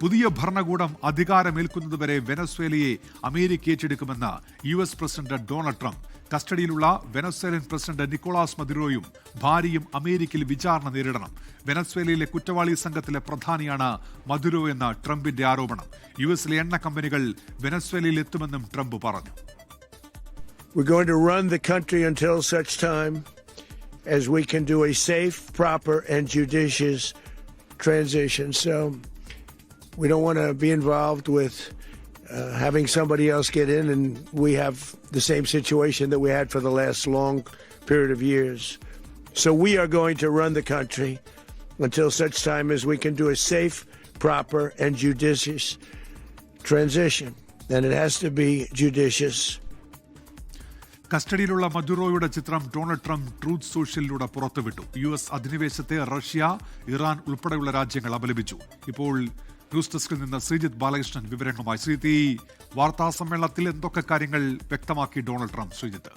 പുതിയ ഭരണകൂടം അധികാരമേൽക്കുന്നതുവരെ വെനസ്വേലയെ അമേരിക്ക ഏറ്റെടുക്കുമെന്ന് US പ്രസിഡന്റ് ഡൊണാൾഡ് ട്രംപ്. കസ്റ്റഡിയിലുള്ള വെനസ്വേലൻ പ്രസിഡന്റ് നിക്കോളാസ് മദുറോയും ഭാര്യയും അമേരിക്കയിൽ വിചാരണ നേരിടണം. വെനസ്വേലയിലെ കുറ്റവാളി സംഘത്തിലെ പ്രധാനിയാണ് മദുറോ എന്ന ട്രംപിന്റെ ആരോപണം. യുഎസിലെ എണ്ണ കമ്പനികൾ വെനസ്വേലയിൽ എത്തുമെന്നും ട്രംപ് പറഞ്ഞു. We're going to run the country until such time as we can do a safe, proper, and judicious transition. So we don't want to be involved with having somebody else get in and we have the same situation that we had for the last long period of years. So we are going to run the country until such time as we can do a safe, proper, and judicious transition. And it has to be judicious. കസ്റ്റഡിയിലുള്ള മദുറോയുടെ ചിത്രം Donald Trump truth സോഷ്യലിലൂടെ പുറത്തുവിട്ടു. US അധിനിവേശത്തെ Russia, Iran ഉൾപ്പെടെയുള്ള രാജ്യങ്ങൾ അപലപിച്ചു. ഇപ്പോൾ news ഡെസ്കിൽ നിന്ന് ശ്രീജിത്ത് ബാലകൃഷ്ണൻ വിവരങ്ങളുമായി. ശ്രീജിത്ത്, ഈ വാർത്താ സമ്മേളനത്തിൽ എന്തൊക്കെ കാര്യങ്ങൾ വ്യക്തമാക്കി ഡൊണാൾഡ് ട്രംപ്? ശ്രീജിത്ത്.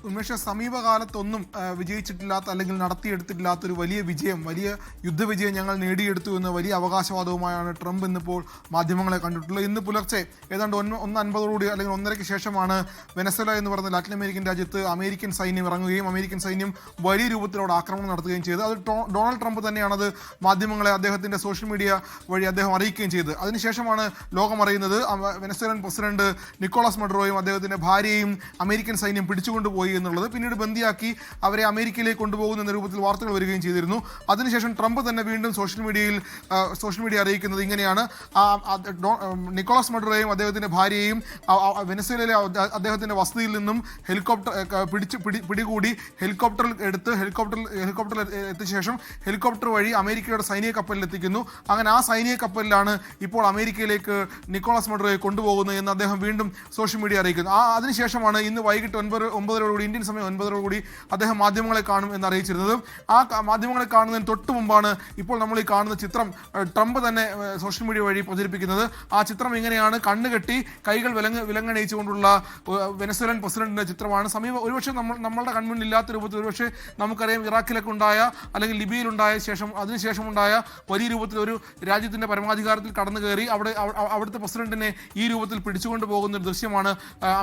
ഉന്മേഷ, സമീപകാലത്തൊന്നും വിജയിച്ചിട്ടില്ലാത്ത അല്ലെങ്കിൽ നടത്തിയെടുത്തിട്ടില്ലാത്തൊരു വലിയ വിജയം, വലിയ യുദ്ധവിജയം ഞങ്ങൾ നേടിയെടുത്തു എന്ന വലിയ അവകാശവാദവുമായാണ് ട്രംപ് ഇന്നിപ്പോൾ മാധ്യമങ്ങളെ കണ്ടിട്ടുള്ളത്. ഇന്ന് പുലർച്ചെ ഏതാണ്ട് 1:50 അല്ലെങ്കിൽ 1:30 ശേഷമാണ് വെനസ്വേല എന്ന് പറയുന്ന ലാറ്റിൻ അമേരിക്കൻ രാജ്യത്ത് അമേരിക്കൻ സൈന്യം ഇറങ്ങുകയും അമേരിക്കൻ സൈന്യം വലിയ രൂപത്തിലൂടെ ആക്രമണം നടത്തുകയും ചെയ്തത്. അത് ഡൊണാൾഡ് ട്രംപ് തന്നെയാണത് മാധ്യമങ്ങളെ അദ്ദേഹത്തിൻ്റെ സോഷ്യൽ മീഡിയ വഴി അദ്ദേഹം അറിയിക്കുകയും ചെയ്തത്. അതിനുശേഷമാണ് ലോകം അറിയുന്നത് വെനസ്വേലൻ പ്രസിഡന്റ് നിക്കോളാസ് മഡുറോയും അദ്ദേഹത്തിൻ്റെ ഭാര്യയും അമേരിക്കൻ സൈന്യം പിടിച്ചുകൊണ്ടുപോയി എന്നുള്ളത്. പിന്നീട് ബന്ദിയാക്കി അവരെ അമേരിക്കയിലേക്ക് കൊണ്ടുപോകുന്ന എന്ന രൂപത്തിൽ വാർത്തകൾ വരികയും ചെയ്തിരുന്നു. അതിനുശേഷം ട്രംപ് തന്നെ വീണ്ടും സോഷ്യൽ മീഡിയ അറിയിക്കുന്നത് ഇങ്ങനെയാണ്: നിക്കോളാസ് മഡുറോയും അദ്ദേഹത്തിന്റെ ഭാര്യയെയും വെനസ്വേലയിലെ അദ്ദേഹത്തിന്റെ വസതിയിൽ നിന്നും പിടികൂടി ഹെലികോപ്റ്ററിൽ എത്തിച്ച ശേഷം ഹെലികോപ്റ്റർ വഴി അമേരിക്കയുടെ സൈനിക കപ്പലിൽ എത്തിക്കുന്നു. അങ്ങനെ ആ സൈനിക കപ്പലിലാണ് ഇപ്പോൾ അമേരിക്കയിലേക്ക് നിക്കോളാസ് മഡുറോയെ കൊണ്ടുപോകുന്നത് എന്ന് അദ്ദേഹം വീണ്ടും സോഷ്യൽ മീഡിയ അറിയിക്കുന്നു. അതിനുശേഷമാണ് ഇന്ന് വൈകിട്ട് 9:00 ഇന്ത്യൻ സമയം 9:00 അദ്ദേഹം മാധ്യമങ്ങളെ കാണും എന്ന് അറിയിച്ചിരുന്നത്. ആ മാധ്യമങ്ങളെ കാണുന്നതിന് തൊട്ട് മുമ്പാണ് ഇപ്പോൾ നമ്മൾ ഈ കാണുന്ന ചിത്രം ട്രംപ് തന്നെ സോഷ്യൽ മീഡിയ വഴി പ്രചരിപ്പിക്കുന്നത്. ആ ചിത്രം ഇങ്ങനെയാണ്: കണ്ണുകെട്ടി കൈകൾ വിലങ്ങണിയിച്ചുകൊണ്ടുള്ള വെനസ്വേലൻ പ്രസിഡന്റിന്റെ ചിത്രമാണ്. ഒരുപക്ഷെ നമ്മളുടെ കൺമുന്നില്ലാത്ത രൂപത്തിൽ ഒരുപക്ഷെ നമുക്കറിയാം ഇറാഖിലൊക്കെ ഉണ്ടായ അല്ലെങ്കിൽ ലിബിയയിലുണ്ടായ അതിനുശേഷം ഉണ്ടായ വലിയ രൂപത്തിൽ ഒരു രാജ്യത്തിന്റെ പരമാധികാരത്തിൽ കടന്നു കയറി അവിടുത്തെ പ്രസിഡന്റിനെ ഈ രൂപത്തിൽ പിടിച്ചുകൊണ്ട് പോകുന്ന ഒരു ദൃശ്യമാണ്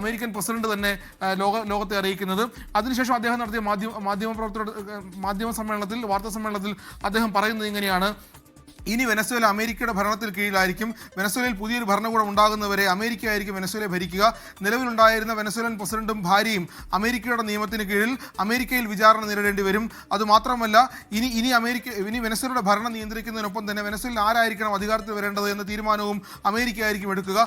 അമേരിക്കൻ പ്രസിഡന്റ് തന്നെ ലോകത്തെ അറിയിക്കുന്നത്. അതിനുശേഷം അദ്ദേഹം നടത്തിയ വാർത്താ സമ്മേളനത്തിൽ അദ്ദേഹം പറയുന്നത് ഇങ്ങനെയാണ്: ഇനി വെനസ്വേല അമേരിക്കയുടെ ഭരണത്തിൽ കീഴിലായിരിക്കും. വെനസ്വേലയിൽ പുതിയൊരു ഭരണകൂടം ഉണ്ടാകുന്നവരെ അമേരിക്ക ആയിരിക്കും വെനസ്വേല ഭരിക്കുക. നിലവിലുണ്ടായിരുന്ന വെനസ്വേലൻ പ്രസിഡന്റും ഭാര്യയും അമേരിക്കയുടെ നിയമത്തിന് കീഴിൽ അമേരിക്കയിൽ വിചാരണ നേരിടേണ്ടി വരും. അതുമാത്രമല്ല, ഇനി വെനസ്വേലയുടെ ഭരണം നിയന്ത്രിക്കുന്നതിനൊപ്പം തന്നെ വെനസ്വേലയിൽ ആരായിരിക്കണം അധികാരത്തിൽ വരേണ്ടത് എന്ന തീരുമാനവും അമേരിക്ക ആയിരിക്കും എടുക്കുക.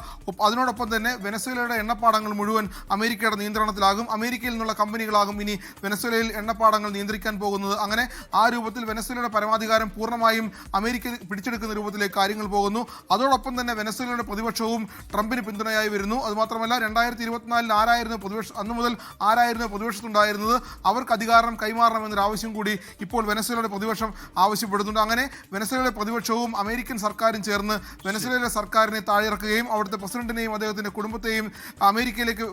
അതിനോടൊപ്പം തന്നെ വെനസ്വേലയുടെ എണ്ണപ്പാടങ്ങൾ മുഴുവൻ അമേരിക്കയുടെ നിയന്ത്രണത്തിലാകും. അമേരിക്കയിൽ നിന്നുള്ള കമ്പനികളാകും ഇനി വെനസ്വേലയിൽ എണ്ണപ്പാടങ്ങൾ നിയന്ത്രിക്കാൻ പോകുന്നത്. അങ്ങനെ ആ രൂപത്തിൽ വെനസ്വേലയുടെ പരമാധികാരം പൂർണ്ണമായും അമേരിക്ക പിടിച്ചെടുക്കുന്ന രൂപത്തിലേക്ക് കാര്യങ്ങൾ പോകുന്നു. അതോടൊപ്പം തന്നെ വെനസ്വേലയുടെ പ്രതിപക്ഷവും ട്രംപിന് പിന്തുണയായി വരുന്നു. അതുമാത്രമല്ല, 2024 അന്ന് മുതൽ ആരായിരുന്നു പ്രതിപക്ഷത്തുണ്ടായിരുന്നത് അവർക്ക് അധികാരം കൈമാറണമെന്നൊരു ആവശ്യം കൂടി ഇപ്പോൾ വെനസ്വേലയുടെ പ്രതിപക്ഷം ആവശ്യപ്പെടുന്നുണ്ട്. അങ്ങനെ വെനസ്വേലയുടെ പ്രതിപക്ഷവും അമേരിക്കൻ സർക്കാരും ചേർന്ന് വെനസ്വേലയിലെ സർക്കാരിനെ താഴെയിറക്കുകയും അവിടുത്തെ പ്രസിഡന്റിനെയും അദ്ദേഹത്തിന്റെ കുടുംബത്തെയും അമേരിക്കയിലേക്ക്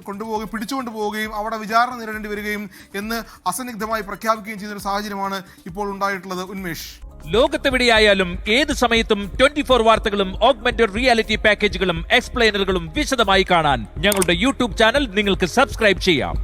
പിടിച്ചുകൊണ്ടുപോവുകയും അവിടെ വിചാരണ നേരിടേണ്ടി വരികയും എന്ന് അസന്നിഗ്ധമായി പ്രഖ്യാപിക്കുകയും ചെയ്യുന്ന ഒരു സാഹചര്യമാണ് ഇപ്പോൾ ഉണ്ടായിട്ടുള്ളത്. ഉന്മേഷ്, ലോകത്തെവിടെയായാലും ഏത് സമയത്തും 24 വാർത്തകളും ഓഗ്മെന്റഡ് റിയാലിറ്റി പാക്കേജുകളും എക്സ്പ്ലെയിനറുകളും വിശദമായി കാണാൻ ഞങ്ങളുടെ യൂട്യൂബ് ചാനൽ നിങ്ങൾക്ക് സബ്സ്ക്രൈബ് ചെയ്യാം.